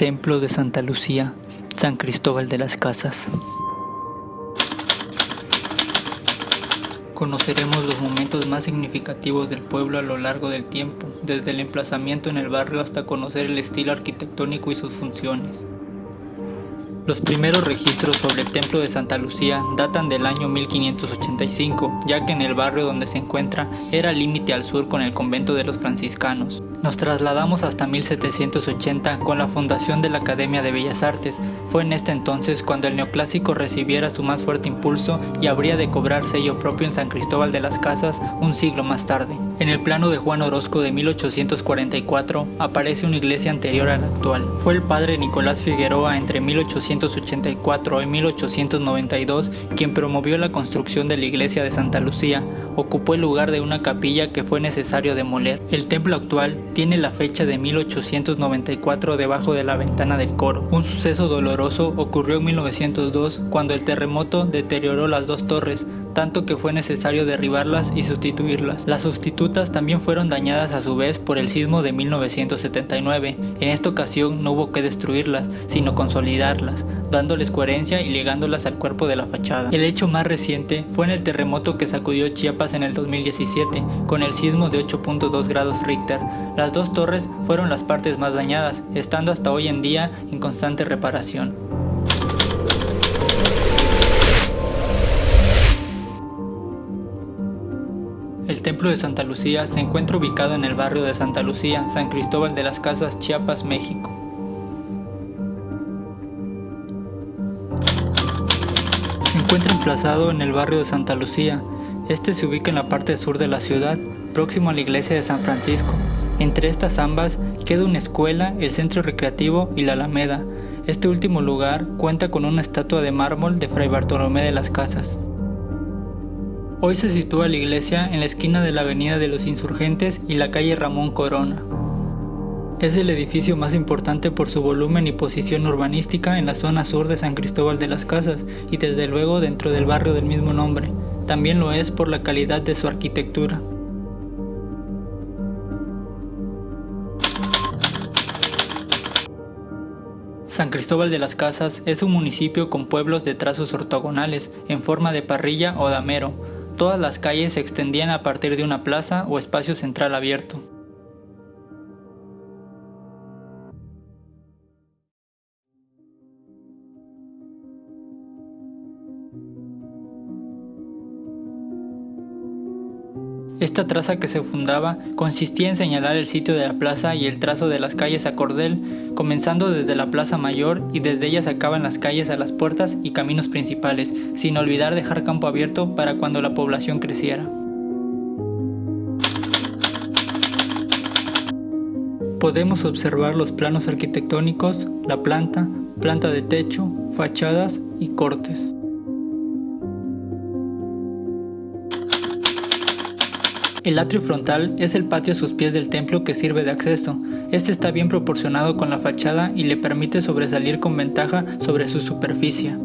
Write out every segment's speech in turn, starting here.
Templo de Santa Lucía, San Cristóbal de las Casas. Conoceremos los momentos más significativos del pueblo a lo largo del tiempo, desde el emplazamiento en el barrio hasta conocer el estilo arquitectónico y sus funciones. Los primeros registros sobre el Templo de Santa Lucía datan del año 1585, ya que en el barrio donde se encuentra era límite al sur con el convento de los franciscanos. Nos trasladamos hasta 1780 con la fundación de la Academia de Bellas Artes. Fue en este entonces cuando el neoclásico recibiera su más fuerte impulso y habría de cobrar sello propio en San Cristóbal de las Casas un siglo más tarde. En el plano de Juan Orozco de 1844 aparece una iglesia anterior a la actual. Fue el padre Nicolás Figueroa entre 1884 y 1892 quien promovió la construcción de la iglesia de Santa Lucía. Ocupó el lugar de una capilla que fue necesario demoler. El templo actual tiene la fecha de 1894 debajo de la ventana del coro. Un suceso doloroso ocurrió en 1902 cuando el terremoto deterioró las dos torres, tanto que fue necesario derribarlas y sustituirlas. Las sustitutas también fueron dañadas a su vez por el sismo de 1979. En esta ocasión no hubo que destruirlas, sino consolidarlas, dándoles coherencia y ligándolas al cuerpo de la fachada. El hecho más reciente fue en el terremoto que sacudió Chiapas en el 2017, con el sismo de 8.2 grados Richter. Las dos torres fueron las partes más dañadas, estando hasta hoy en día en constante reparación. El Templo de Santa Lucía se encuentra ubicado en el barrio de Santa Lucía, San Cristóbal de las Casas, Chiapas, México. Se encuentra emplazado en el barrio de Santa Lucía. Este se ubica en la parte sur de la ciudad, próximo a la iglesia de San Francisco. Entre estas ambas queda una escuela, el centro recreativo y la Alameda. Este último lugar cuenta con una estatua de mármol de Fray Bartolomé de las Casas. Hoy se sitúa la iglesia en la esquina de la Avenida de los Insurgentes y la calle Ramón Corona. Es el edificio más importante por su volumen y posición urbanística en la zona sur de San Cristóbal de las Casas y desde luego dentro del barrio del mismo nombre. También lo es por la calidad de su arquitectura. San Cristóbal de las Casas es un municipio con pueblos de trazos ortogonales en forma de parrilla o damero. Todas las calles se extendían a partir de una plaza o espacio central abierto. Esta traza que se fundaba consistía en señalar el sitio de la plaza y el trazo de las calles a cordel, comenzando desde la plaza mayor y desde ella sacaban las calles a las puertas y caminos principales, sin olvidar dejar campo abierto para cuando la población creciera. Podemos observar los planos arquitectónicos, la planta de techo, fachadas y cortes. El atrio frontal es el patio a sus pies del templo que sirve de acceso. Este está bien proporcionado con la fachada y le permite sobresalir con ventaja sobre su superficie.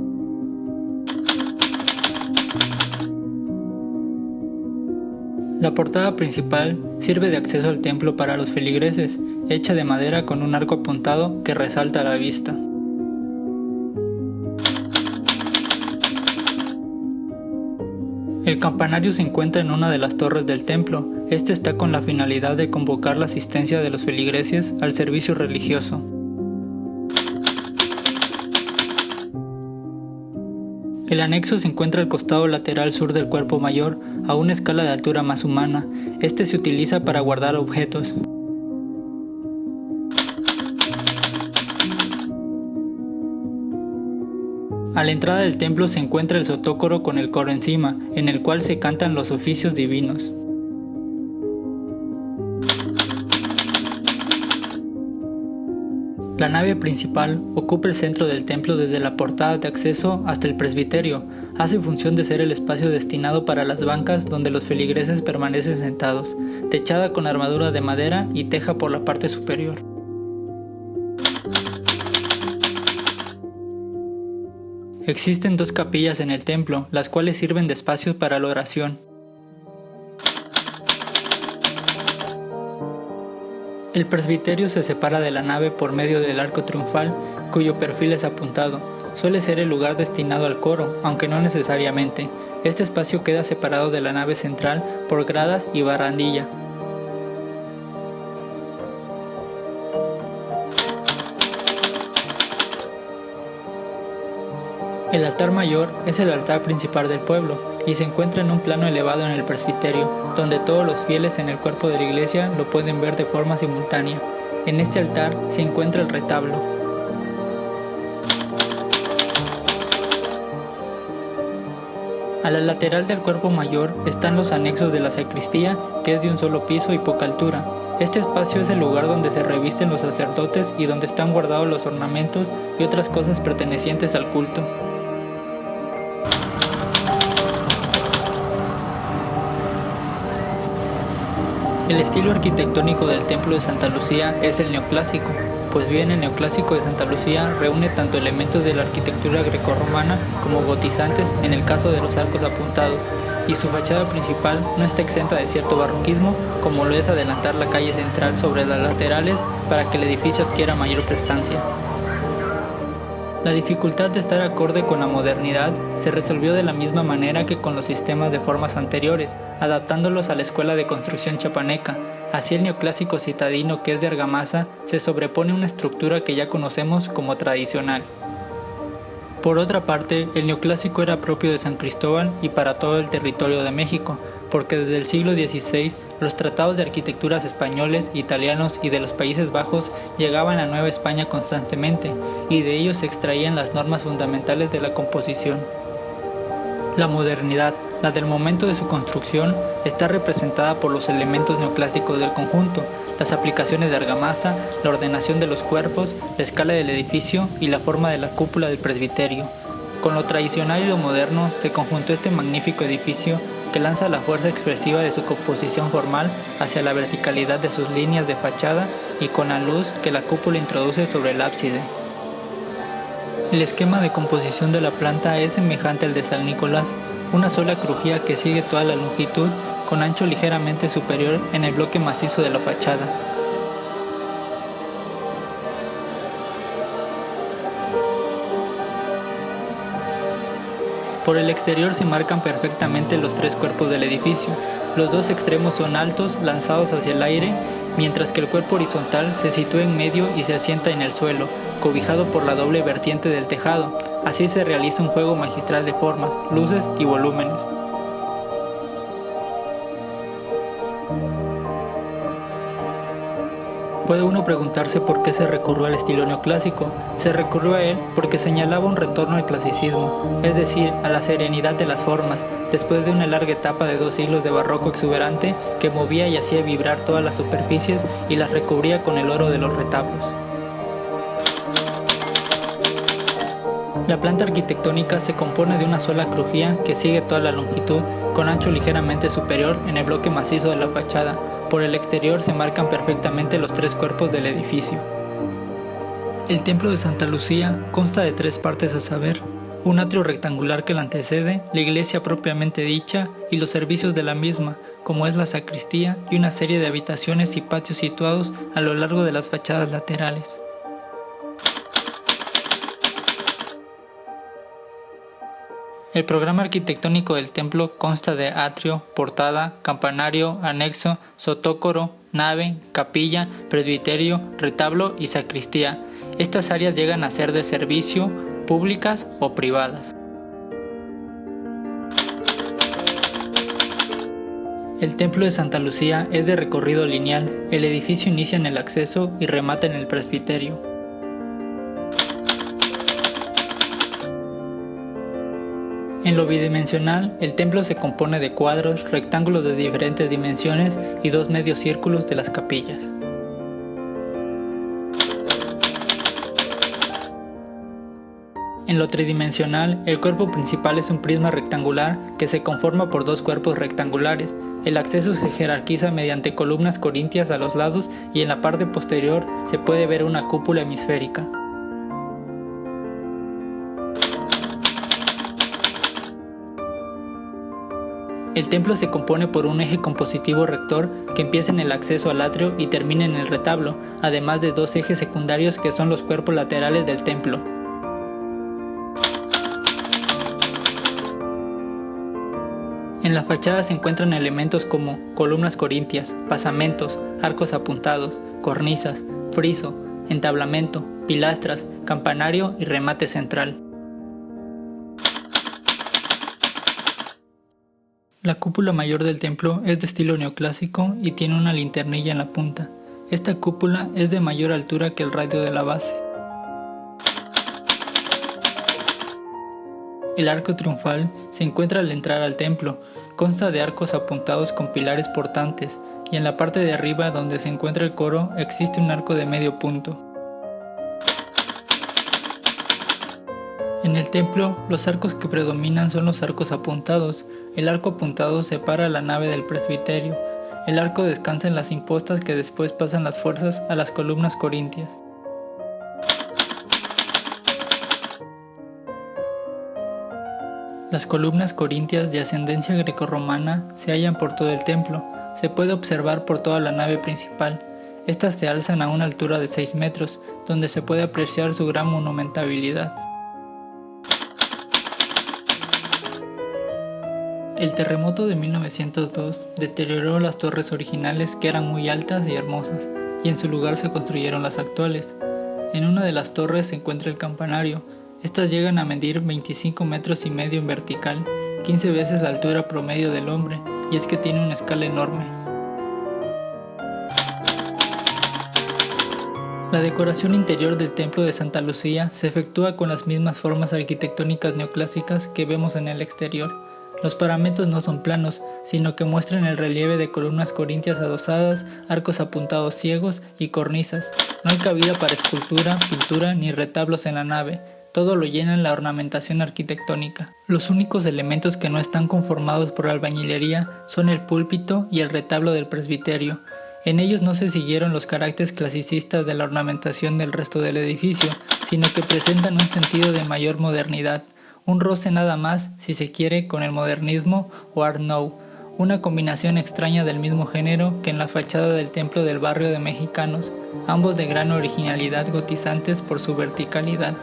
La portada principal sirve de acceso al templo para los feligreses, hecha de madera con un arco apuntado que resalta la vista. El campanario se encuentra en una de las torres del templo. Este está con la finalidad de convocar la asistencia de los feligreses al servicio religioso. El anexo se encuentra al costado lateral sur del cuerpo mayor, a una escala de altura más humana. Este se utiliza para guardar objetos. A la entrada del templo se encuentra el sotócoro con el coro encima, en el cual se cantan los oficios divinos. La nave principal ocupa el centro del templo desde la portada de acceso hasta el presbiterio. Hace función de ser el espacio destinado para las bancas donde los feligreses permanecen sentados, techada con armadura de madera y teja por la parte superior. Existen dos capillas en el templo, las cuales sirven de espacios para la oración. El presbiterio se separa de la nave por medio del arco triunfal, cuyo perfil es apuntado. Suele ser el lugar destinado al coro, aunque no necesariamente. Este espacio queda separado de la nave central por gradas y barandilla. El altar mayor es el altar principal del pueblo y se encuentra en un plano elevado en el presbiterio, donde todos los fieles en el cuerpo de la iglesia lo pueden ver de forma simultánea. En este altar se encuentra el retablo. A la lateral del cuerpo mayor están los anexos de la sacristía, que es de un solo piso y poca altura. Este espacio es el lugar donde se revisten los sacerdotes y donde están guardados los ornamentos y otras cosas pertenecientes al culto. El estilo arquitectónico del templo de Santa Lucía es el neoclásico, pues bien el neoclásico de Santa Lucía reúne tanto elementos de la arquitectura grecorromana como gotizantes en el caso de los arcos apuntados, y su fachada principal no está exenta de cierto barroquismo, como lo es adelantar la calle central sobre las laterales para que el edificio adquiera mayor prestancia. La dificultad de estar acorde con la modernidad se resolvió de la misma manera que con los sistemas de formas anteriores, adaptándolos a la escuela de construcción chiapaneca. Así el neoclásico citadino, que es de argamasa, se sobrepone a una estructura que ya conocemos como tradicional. Por otra parte, el neoclásico era propio de San Cristóbal y para todo el territorio de México, porque desde el siglo XVI los tratados de arquitecturas españoles, italianos y de los Países Bajos llegaban a Nueva España constantemente, y de ellos se extraían las normas fundamentales de la composición. La modernidad, la del momento de su construcción, está representada por los elementos neoclásicos del conjunto, las aplicaciones de argamasa, la ordenación de los cuerpos, la escala del edificio y la forma de la cúpula del presbiterio. Con lo tradicional y lo moderno se conjuntó este magnífico edificio que lanza la fuerza expresiva de su composición formal hacia la verticalidad de sus líneas de fachada y con la luz que la cúpula introduce sobre el ábside. El esquema de composición de la planta es semejante al de San Nicolás, una sola crujía que sigue toda la longitud con ancho ligeramente superior en el bloque macizo de la fachada. Por el exterior se marcan perfectamente los tres cuerpos del edificio. Los dos extremos son altos, lanzados hacia el aire, mientras que el cuerpo horizontal se sitúa en medio y se asienta en el suelo, cobijado por la doble vertiente del tejado. Así se realiza un juego magistral de formas, luces y volúmenes. Puede uno preguntarse por qué se recurrió al estilo neoclásico. Se recurrió a él porque señalaba un retorno al clasicismo, es decir, a la serenidad de las formas, después de una larga etapa de 2 siglos de barroco exuberante que movía y hacía vibrar todas las superficies y las recubría con el oro de los retablos. La planta arquitectónica se compone de una sola crujía que sigue toda la longitud, con ancho ligeramente superior en el bloque macizo de la fachada. Por el exterior se marcan perfectamente los tres cuerpos del edificio. El templo de Santa Lucía consta de 3 partes a saber: un atrio rectangular que la antecede, la iglesia propiamente dicha y los servicios de la misma, como es la sacristía, y una serie de habitaciones y patios situados a lo largo de las fachadas laterales. El programa arquitectónico del templo consta de atrio, portada, campanario, anexo, sotócoro, nave, capilla, presbiterio, retablo y sacristía. Estas áreas llegan a ser de servicio, públicas o privadas. El templo de Santa Lucía es de recorrido lineal. El edificio inicia en el acceso y remata en el presbiterio. En lo bidimensional, el templo se compone de cuadros, rectángulos de diferentes dimensiones y 2 medios círculos de las capillas. En lo tridimensional, el cuerpo principal es un prisma rectangular que se conforma por 2 cuerpos rectangulares. El acceso se jerarquiza mediante columnas corintias a los lados y en la parte posterior se puede ver una cúpula hemisférica. El templo se compone por un eje compositivo rector que empieza en el acceso al atrio y termina en el retablo, además de dos ejes secundarios que son los cuerpos laterales del templo. En la fachada se encuentran elementos como columnas corintias, pasamentos, arcos apuntados, cornisas, friso, entablamento, pilastras, campanario y remate central. La cúpula mayor del templo es de estilo neoclásico y tiene una linternilla en la punta. Esta cúpula es de mayor altura que el radio de la base. El arco triunfal se encuentra al entrar al templo. Consta de arcos apuntados con pilares portantes y en la parte de arriba donde se encuentra el coro existe un arco de medio punto. En el templo, los arcos que predominan son los arcos apuntados. El arco apuntado separa la nave del presbiterio. El arco descansa en las impostas que después pasan las fuerzas a las columnas corintias. Las columnas corintias de ascendencia grecorromana se hallan por todo el templo. Se puede observar por toda la nave principal. Estas se alzan a una altura de 6 metros, donde se puede apreciar su gran monumentabilidad. El terremoto de 1902 deterioró las torres originales que eran muy altas y hermosas, y en su lugar se construyeron las actuales. En una de las torres se encuentra el campanario. Estas llegan a medir 25 metros y medio en vertical, 15 veces la altura promedio del hombre, y es que tiene una escala enorme. La decoración interior del templo de Santa Lucía se efectúa con las mismas formas arquitectónicas neoclásicas que vemos en el exterior. Los paramentos no son planos, sino que muestran el relieve de columnas corintias adosadas, arcos apuntados ciegos y cornisas. No hay cabida para escultura, pintura ni retablos en la nave. Todo lo llena la ornamentación arquitectónica. Los únicos elementos que no están conformados por albañilería son el púlpito y el retablo del presbiterio. En ellos no se siguieron los caracteres clasicistas de la ornamentación del resto del edificio, sino que presentan un sentido de mayor modernidad, un roce nada más, si se quiere, con el modernismo o Art Nouveau, una combinación extraña del mismo género que en la fachada del templo del barrio de Mexicanos, ambos de gran originalidad gotizantes por su verticalidad.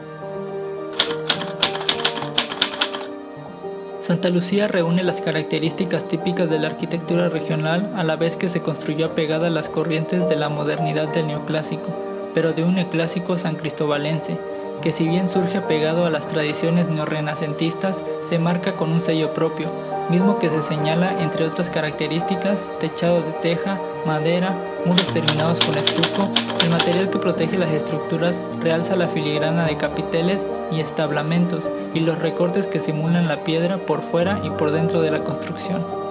Santa Lucía reúne las características típicas de la arquitectura regional a la vez que se construyó apegada a las corrientes de la modernidad del neoclásico, pero de un neoclásico sancristobalense, que si bien surge apegado a las tradiciones neorrenacentistas, se marca con un sello propio, mismo que se señala entre otras características, techado de teja, madera, muros terminados con estuco. El material que protege las estructuras realza la filigrana de capiteles y establamentos y los recortes que simulan la piedra por fuera y por dentro de la construcción.